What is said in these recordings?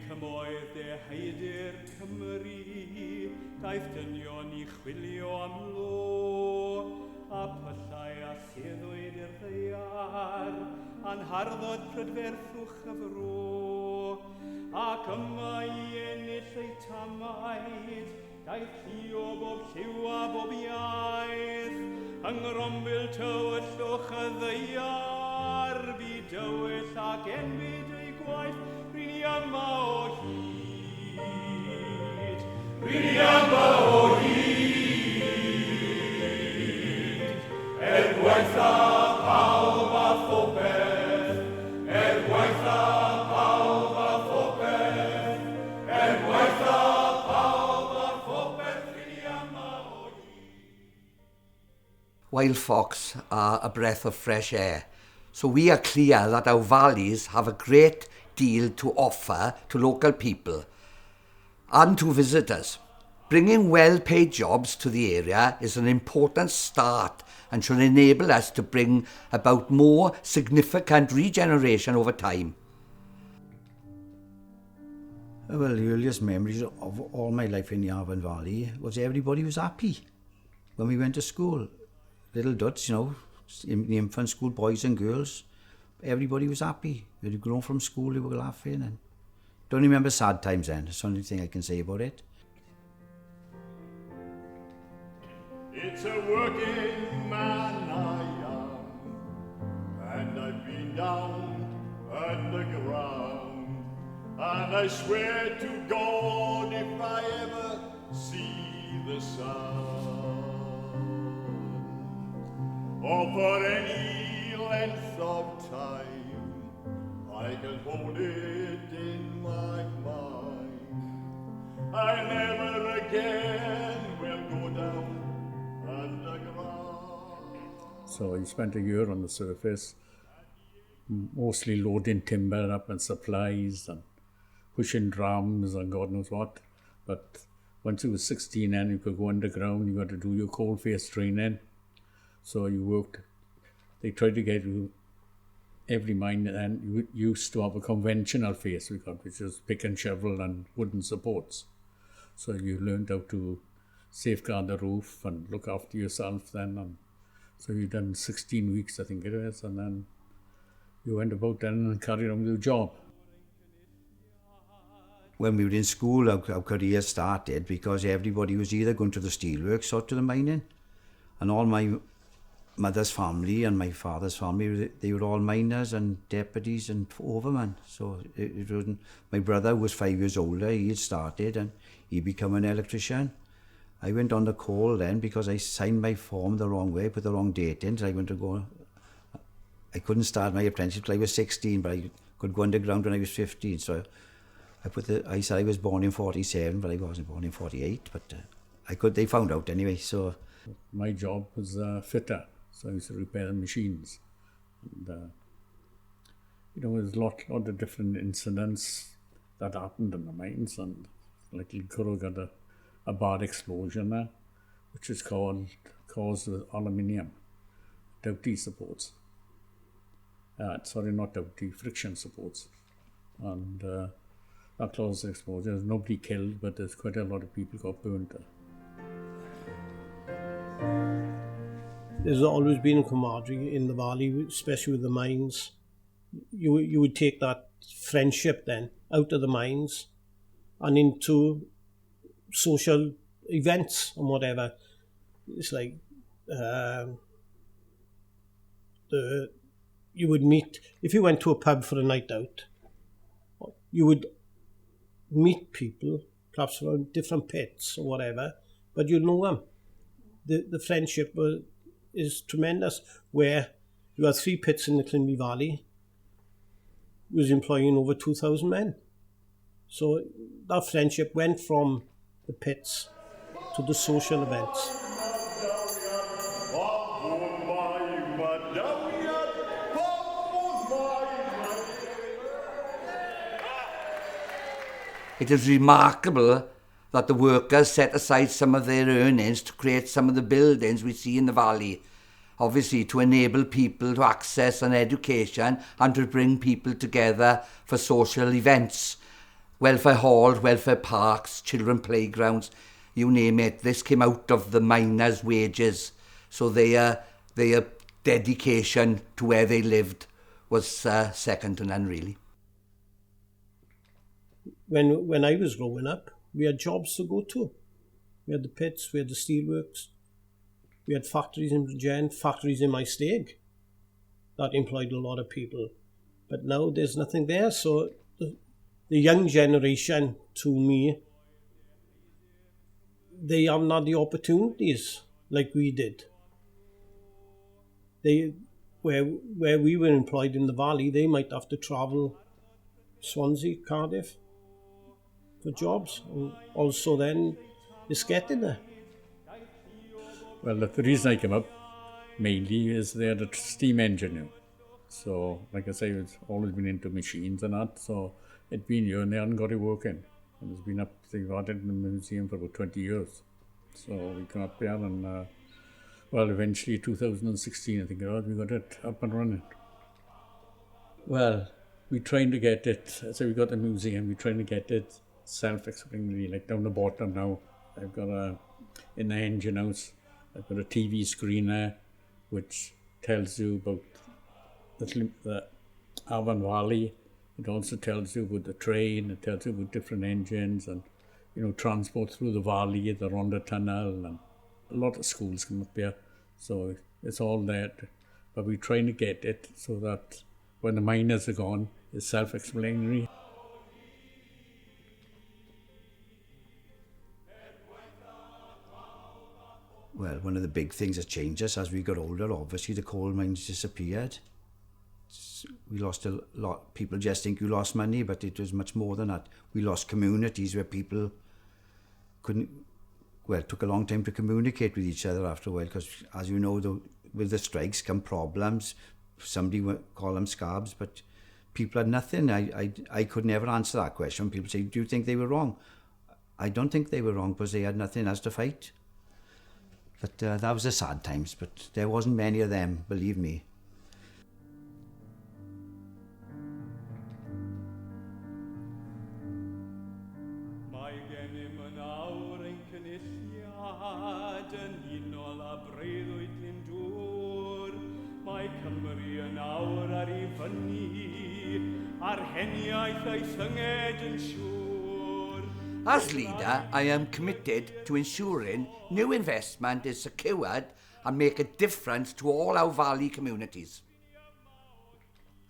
cymoedd Lleisiau'r Cymru, daeth dynion I chwilio am lo, a pyllau a seddwyd i'r ddeiar, a'n harddod prydferthwch y fro, ac yma I ennill eu tamaid, daeth llio bob lliw a bob iaith, yng ngrombil tywyllwch y ddeiar, bu dywyll ac enbyd ei gwaith, rydyn yma o hyd. Rydyn yma o hyd, gwaith a bawb a phobeth, gwaith a bawb a phobeth, gwaith a bawb a phobeth, rydyn yma o hyd. Wildfox are a breath of fresh air. So we are clear that our valleys have a great deal to offer to local people and to visitors. Bringing well-paid jobs to the area is an important start and should enable us to bring about more significant regeneration over time. Well, the earliest memories of all my life in the Arvan Valley was everybody was happy when we went to school. Little Dutch, you know, in the infant school, boys and girls, everybody was happy. When you grown from school, they were laughing. And don't remember sad times then. That's the only thing I can say about it. It's a working man I am, and I've been down underground, and I swear to God if I ever see the sun, or for any length of time, I can hold it in my mind. I never again will go down underground. So I spent a year on the surface, mostly loading timber up and supplies and pushing drums and God knows what. But once you were 16 and you could go underground, you had to do your cold face training. So you worked, they tried to get you every mine, and you used to have a conventional face we got, which was pick and shovel and wooden supports. So you learned how to safeguard the roof and look after yourself then. And so you done 16 weeks, I think it was, and then you went about then and carried on with your job. When we were in school, our career started because everybody was either going to the steelworks or to the mining. And all my mother's family and my father's family, they were all miners and deputies and overmen. So it wasn't. My brother was 5 years older, he had started and he became an electrician. I went on the call then because I signed my form the wrong way, put the wrong date in, so I went to go. I couldn't start my apprenticeship till I was 16, but I could go underground when I was 15. So I said I was born in 47, but I wasn't born in 48. But they found out anyway. So my job was fitter, so I used to repair the machines. And, there's a lot of different incidents that happened in the mines, and like Croeserw got a bad explosion there, which is caused with aluminium doughty supports. Not doughty, friction supports. And that caused the explosion. There's nobody killed, but there's quite a lot of people got burnt. There's always been a camaraderie in the valley, especially with the mines. You would take that friendship then out of the mines and into social events and whatever. It's like you would meet, if you went to a pub for a night out, you would meet people, perhaps from different pits or whatever, but you'd know them. The friendship is tremendous, where you had 3 pits in the Clynby Valley, was employing over 2,000 men. So that friendship went from the pits to the social events. It is remarkable that the workers set aside some of their earnings to create some of the buildings we see in the valley, obviously to enable people to access an education and to bring people together for social events. welfare halls, welfare parks, children playgrounds, you name it. This came out of the miners' wages. So their dedication to where they lived was second to none, really. When I was growing up, we had jobs to go to. We had the pits, we had the steelworks, we had factories in Bridgend, factories in my stag that employed a lot of people. But now there's nothing there. So the young generation, to me, they have not the opportunities like we did. Where we were employed in the valley, they might have to travel Swansea, Cardiff for jobs, and also then it's getting there. Well, the reason I came up mainly is they had a steam engine now. So, like I say, it's always been into machines and that, so it'd been here and they hadn't got it working. And it's been up, they've had it in the museum for about 20 years. So we come up there and, well, eventually 2016, I think it was, we got it up and running. Well, we're trying to get it, so we got the museum, we're trying to get it self-explanatory, like down the bottom now. I've got in the engine house, I've got a TV screen there, which tells you about the Avon Valley. It also tells you about the train, it tells you about different engines and, you know, transport through the valley, the Rhondda Tunnel, and a lot of schools come up here. So it's all there. But we're trying to get it so that when the miners are gone, it's self-explanatory. Well, one of the big things that changed us as we got older, obviously the coal mines disappeared. We lost a lot. People just think you lost money, but it was much more than that. We lost communities where people couldn't, well, it took a long time to communicate with each other after a while, because as you know, with the strikes come problems. Somebody would call them scabs, but people had nothing. I could never answer that question. People say, do you think they were wrong? I don't think they were wrong because they had nothing else to fight. But that was the sad times, but there wasn't many of them, believe me. As leader, I am committed to ensuring new investment is secured and make a difference to all our valley communities.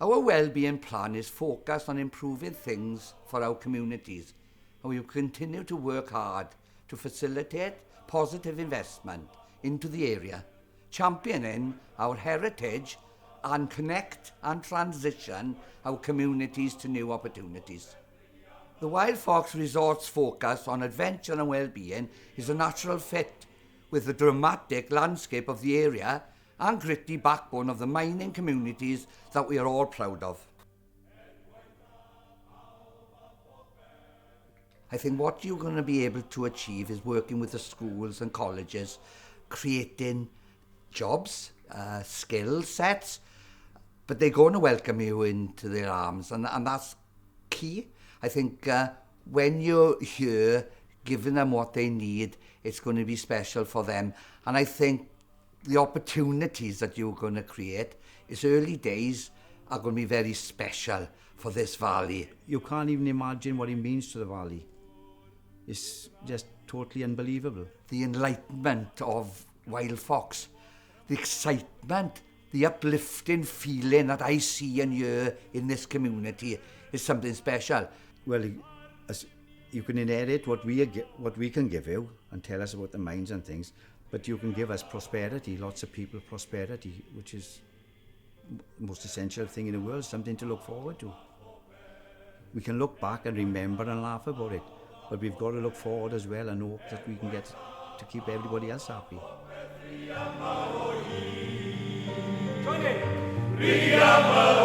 Our well-being plan is focused on improving things for our communities, and we will continue to work hard to facilitate positive investment into the area, championing our heritage and connect and transition our communities to new opportunities. The Wildfox Resorts focus on adventure and well-being is a natural fit with the dramatic landscape of the area and gritty backbone of the mining communities that we are all proud of. I think what you're going to be able to achieve is working with the schools and colleges, creating jobs, skill sets, but they're going to welcome you into their arms, and that's key. I think when you're here, giving them what they need, it's going to be special for them. And I think the opportunities that you're going to create, its early days, are going to be very special for this valley. You can't even imagine what it means to the valley. It's just totally unbelievable. The enlightenment of Wildfox, the excitement, the uplifting feeling that I see and hear in this community is something special. Well, you can inherit what we can give you and tell us about the mines and things, but you can give us prosperity, lots of people prosperity, which is the most essential thing in the world, something to look forward to. We can look back and remember and laugh about it, but we've got to look forward as well and hope that we can get to keep everybody else happy. Join in!